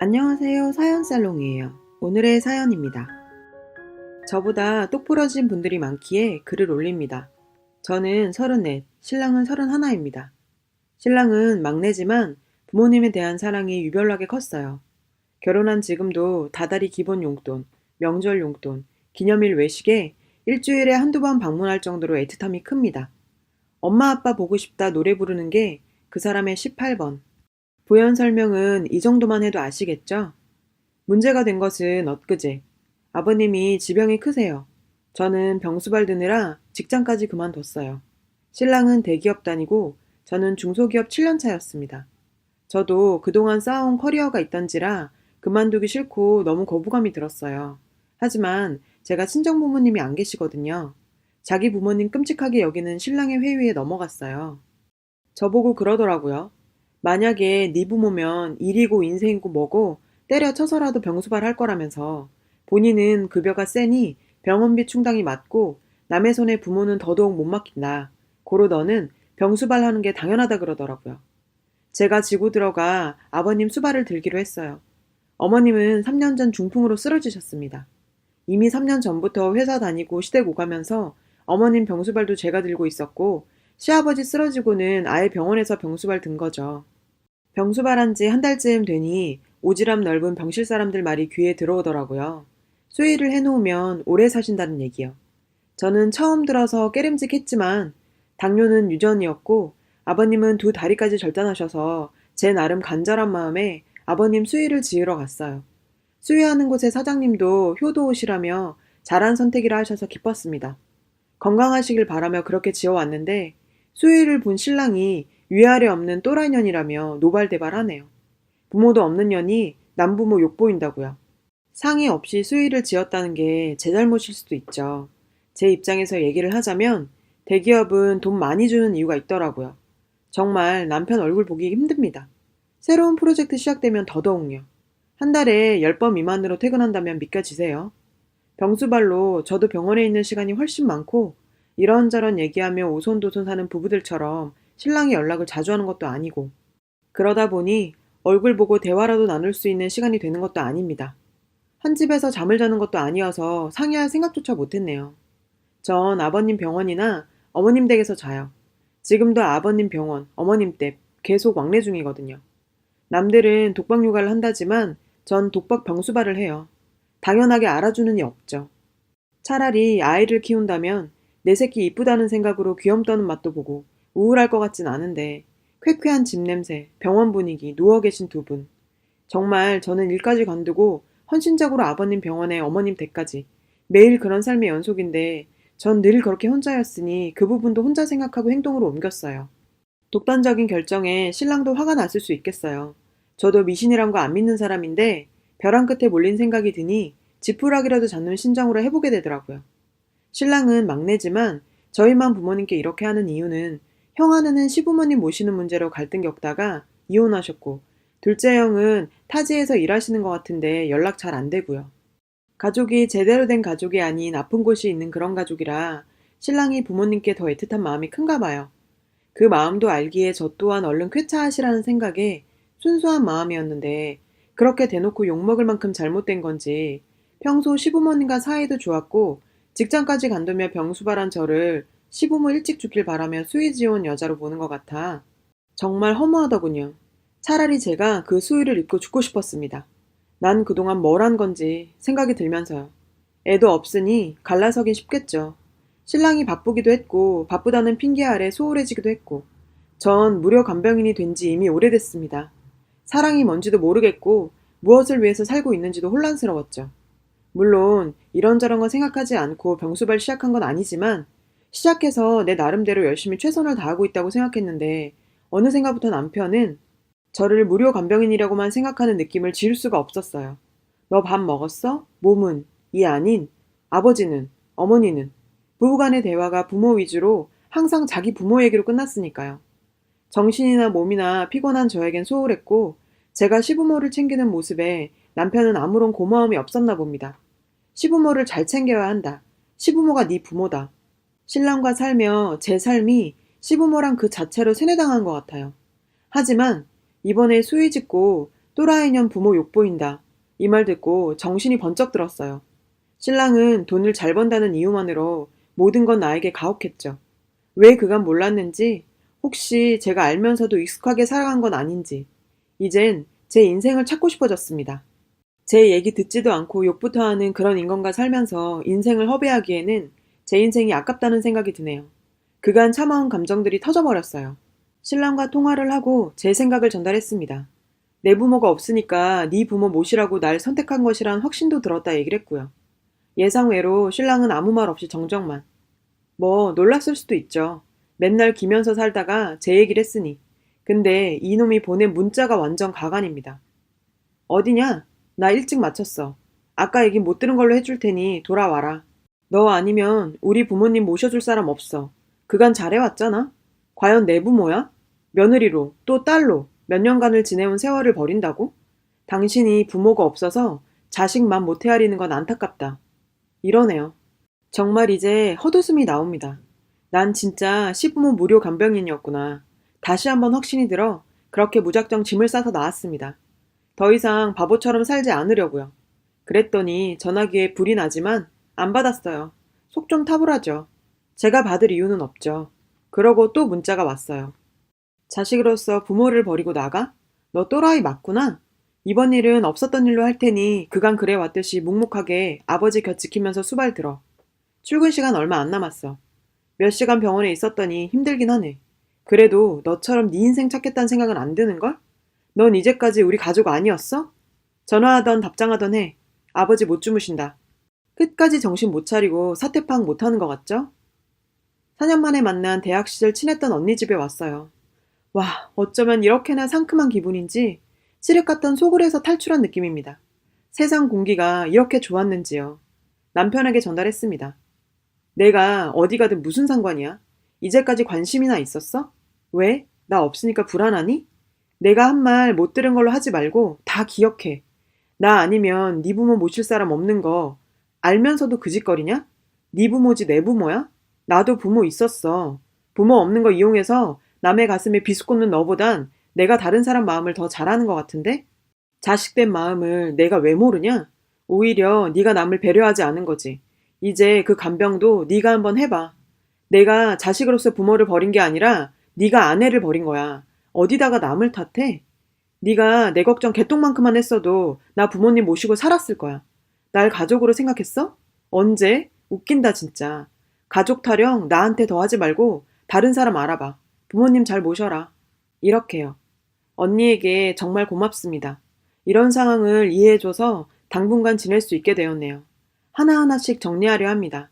안녕하세요. 사연살롱이에요. 오늘의 사연입니다. 저보다 똑부러진 분들이 많기에 글을 올립니다. 저는 34, 신랑은 31입니다. 신랑은 막내지만 부모님에 대한 사랑이 유별나게 컸어요. 결혼한 지금도 다달이 기본 용돈, 명절 용돈, 기념일 외식에 일주일에 한두 번 방문할 정도로 애틋함이 큽니다. 엄마 아빠 보고 싶다 노래 부르는 게 그 사람의 18번. 부연 설명은 이 정도만 해도 아시겠죠? 문제가 된 것은 엊그제. 아버님이 지병이 크세요. 저는 병수발 드느라 직장까지 그만뒀어요. 신랑은 대기업 다니고 저는 중소기업 7년 차였습니다. 저도 그동안 쌓아온 커리어가 있던지라 그만두기 싫고 너무 거부감이 들었어요. 하지만 제가 친정 부모님이 안 계시거든요. 자기 부모님 끔찍하게 여기는 신랑의 회유에 넘어갔어요. 저보고 그러더라고요. 만약에 네 부모면 일이고 인생이고 뭐고 때려쳐서라도 병수발 할 거라면서 본인은 급여가 세니 병원비 충당이 맞고 남의 손에 부모는 더더욱 못 맡긴다. 고로 너는 병수발 하는 게 당연하다 그러더라고요. 제가 지고 들어가 아버님 수발을 들기로 했어요. 어머님은 3년 전 중풍으로 쓰러지셨습니다. 이미 3년 전부터 회사 다니고 시댁 오가면서 어머님 병수발도 제가 들고 있었고 시아버지 쓰러지고는 아예 병원에서 병수발 든 거죠. 병수발한 지 한 달쯤 되니 오지랖 넓은 병실 사람들 말이 귀에 들어오더라고요. 수의를 해놓으면 오래 사신다는 얘기요. 저는 처음 들어서 깨름직했지만 당뇨는 유전이었고 아버님은 두 다리까지 절단하셔서 제 나름 간절한 마음에 아버님 수의를 지으러 갔어요. 수의하는 곳의 사장님도 효도오시라며 잘한 선택이라 하셔서 기뻤습니다. 건강하시길 바라며 그렇게 지어왔는데 수의를 본 신랑이 위아래 없는 또라이년이라며 노발대발하네요. 부모도 없는 년이 남부모 욕보인다고요. 상의 없이 수의를 지었다는 게 제 잘못일 수도 있죠. 제 입장에서 얘기를 하자면 대기업은 돈 많이 주는 이유가 있더라고요. 정말 남편 얼굴 보기 힘듭니다. 새로운 프로젝트 시작되면 더더욱요. 한 달에 10번 미만으로 퇴근한다면 믿겨지세요? 병수발로 저도 병원에 있는 시간이 훨씬 많고 이런저런 얘기하며 오손도손 사는 부부들처럼 신랑이 연락을 자주 하는 것도 아니고 그러다 보니 얼굴 보고 대화라도 나눌 수 있는 시간이 되는 것도 아닙니다. 한 집에서 잠을 자는 것도 아니어서 상의할 생각조차 못했네요. 전 아버님 병원이나 어머님 댁에서 자요. 지금도 아버님 병원, 어머님 댁 계속 왕래 중이거든요. 남들은 독박 육아를 한다지만 전 독박 병수발을 해요. 당연하게 알아주는 이 없죠. 차라리 아이를 키운다면 내 새끼 이쁘다는 생각으로 귀염 떠는 맛도 보고 우울할 것 같진 않은데 쾌쾌한 집 냄새, 병원 분위기, 누워 계신 두 분. 정말 저는 일까지 관두고 헌신적으로 아버님 병원에 어머님 댁까지 매일 그런 삶의 연속인데 전 늘 그렇게 혼자였으니 그 부분도 혼자 생각하고 행동으로 옮겼어요. 독단적인 결정에 신랑도 화가 났을 수 있겠어요. 저도 미신이란 거 안 믿는 사람인데 벼랑 끝에 몰린 생각이 드니 지푸라기라도 잡는 심정으로 해보게 되더라고요. 신랑은 막내지만 저희만 부모님께 이렇게 하는 이유는 형 하나는 시부모님 모시는 문제로 갈등 겪다가 이혼하셨고 둘째 형은 타지에서 일하시는 것 같은데 연락 잘 안 되고요. 가족이 제대로 된 가족이 아닌 아픈 곳이 있는 그런 가족이라 신랑이 부모님께 더 애틋한 마음이 큰가 봐요. 그 마음도 알기에 저 또한 얼른 쾌차하시라는 생각에 순수한 마음이었는데 그렇게 대놓고 욕먹을 만큼 잘못된 건지 평소 시부모님과 사이도 좋았고 직장까지 간두며 병수발한 저를 시부모 일찍 죽길 바라며 수의 지어온 여자로 보는 것 같아 정말 허무하더군요. 차라리 제가 그 수의를 입고 죽고 싶었습니다. 난 그동안 뭘 한 건지 생각이 들면서요. 애도 없으니 갈라서긴 쉽겠죠. 신랑이 바쁘기도 했고 바쁘다는 핑계 아래 소홀해지기도 했고 전 무료 간병인이 된 지 이미 오래됐습니다. 사랑이 뭔지도 모르겠고 무엇을 위해서 살고 있는지도 혼란스러웠죠. 물론 이런저런 거 생각하지 않고 병수발 시작한 건 아니지만 시작해서 내 나름대로 열심히 최선을 다하고 있다고 생각했는데 어느샌가부터 남편은 저를 무료 간병인이라고만 생각하는 느낌을 지울 수가 없었어요. 너 밥 먹었어? 몸은? 이 아닌? 아버지는? 어머니는? 부부간의 대화가 부모 위주로 항상 자기 부모 얘기로 끝났으니까요. 정신이나 몸이나 피곤한 저에겐 소홀했고 제가 시부모를 챙기는 모습에 남편은 아무런 고마움이 없었나 봅니다. 시부모를 잘 챙겨야 한다. 시부모가 네 부모다. 신랑과 살며 제 삶이 시부모랑 그 자체로 세뇌당한 것 같아요. 하지만 이번에 수의 짓고 또라이년 부모 욕보인다. 이 말 듣고 정신이 번쩍 들었어요. 신랑은 돈을 잘 번다는 이유만으로 모든 건 나에게 가혹했죠. 왜 그간 몰랐는지, 혹시 제가 알면서도 익숙하게 살아간 건 아닌지, 이젠 제 인생을 찾고 싶어졌습니다. 제 얘기 듣지도 않고 욕부터 하는 그런 인간과 살면서 인생을 허비하기에는 제 인생이 아깝다는 생각이 드네요. 그간 참아온 감정들이 터져버렸어요. 신랑과 통화를 하고 제 생각을 전달했습니다. 내 부모가 없으니까 네 부모 모시라고 날 선택한 것이란 확신도 들었다 얘기를 했고요. 예상외로 신랑은 아무 말 없이 정적만. 뭐 놀랐을 수도 있죠. 맨날 기면서 살다가 제 얘기를 했으니. 근데 이놈이 보낸 문자가 완전 가관입니다. 어디냐? 나 일찍 마쳤어. 아까 얘기 못 들은 걸로 해줄 테니 돌아와라. 너 아니면 우리 부모님 모셔줄 사람 없어. 그간 잘해왔잖아. 과연 내 부모야? 며느리로 또 딸로 몇 년간을 지내온 세월을 버린다고? 당신이 부모가 없어서 자식만 못 헤아리는 건 안타깝다. 이러네요. 정말 이제 헛웃음이 나옵니다. 난 진짜 시부모 무료 간병인이었구나. 다시 한번 확신이 들어 그렇게 무작정 짐을 싸서 나왔습니다. 더 이상 바보처럼 살지 않으려고요. 그랬더니 전화기에 불이 나지만 안 받았어요. 속 좀 타불하죠. 제가 받을 이유는 없죠. 그러고 또 문자가 왔어요. 자식으로서 부모를 버리고 나가? 너 또라이 맞구나? 이번 일은 없었던 일로 할 테니 그간 그래왔듯이 묵묵하게 아버지 곁 지키면서 수발 들어. 출근 시간 얼마 안 남았어. 몇 시간 병원에 있었더니 힘들긴 하네. 그래도 너처럼 네 인생 찾겠다는 생각은 안 드는걸? 넌 이제까지 우리 가족 아니었어? 전화하던 답장하던 해. 아버지 못 주무신다. 끝까지 정신 못 차리고 사태 파악 못하는 것 같죠? 4년 만에 만난 대학 시절 친했던 언니 집에 왔어요. 와, 어쩌면 이렇게나 상큼한 기분인지 칠흑 같던 소굴에서 탈출한 느낌입니다. 세상 공기가 이렇게 좋았는지요. 남편에게 전달했습니다. 내가 어디 가든 무슨 상관이야? 이제까지 관심이나 있었어? 왜? 나 없으니까 불안하니? 내가 한 말 못 들은 걸로 하지 말고 다 기억해. 나 아니면 네 부모 모실 사람 없는 거 알면서도 그 짓거리냐? 네 부모지 내 부모야? 나도 부모 있었어. 부모 없는 거 이용해서 남의 가슴에 비수꽂는 너보단 내가 다른 사람 마음을 더 잘하는 것 같은데? 자식된 마음을 내가 왜 모르냐? 오히려 네가 남을 배려하지 않은 거지. 이제 그 간병도 네가 한번 해봐. 내가 자식으로서 부모를 버린 게 아니라 네가 아내를 버린 거야. 어디다가 남을 탓해? 네가 내 걱정 개똥만큼만 했어도 나 부모님 모시고 살았을 거야. 날 가족으로 생각했어? 언제? 웃긴다 진짜. 가족 타령 나한테 더 하지 말고 다른 사람 알아봐. 부모님 잘 모셔라. 이렇게요. 언니에게 정말 고맙습니다. 이런 상황을 이해해줘서 당분간 지낼 수 있게 되었네요. 하나하나씩 정리하려 합니다.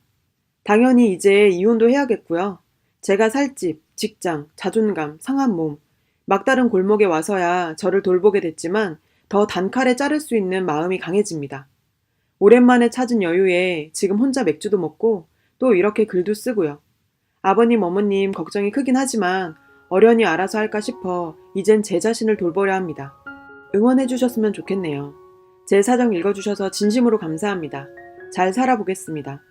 당연히 이제 이혼도 해야겠고요. 제가 살 집, 직장, 자존감, 상한 몸, 막다른 골목에 와서야 저를 돌보게 됐지만 더 단칼에 자를 수 있는 마음이 강해집니다. 오랜만에 찾은 여유에 지금 혼자 맥주도 먹고 또 이렇게 글도 쓰고요. 아버님, 어머님 걱정이 크긴 하지만 어련히 알아서 할까 싶어 이젠 제 자신을 돌보려 합니다. 응원해 주셨으면 좋겠네요. 제 사정 읽어주셔서 진심으로 감사합니다. 잘 살아보겠습니다.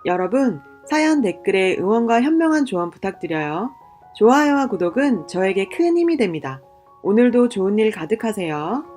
여러분, 사연 댓글에 응원과 현명한 조언 부탁드려요. 좋아요와 구독은 저에게 큰 힘이 됩니다. 오늘도 좋은 일 가득하세요.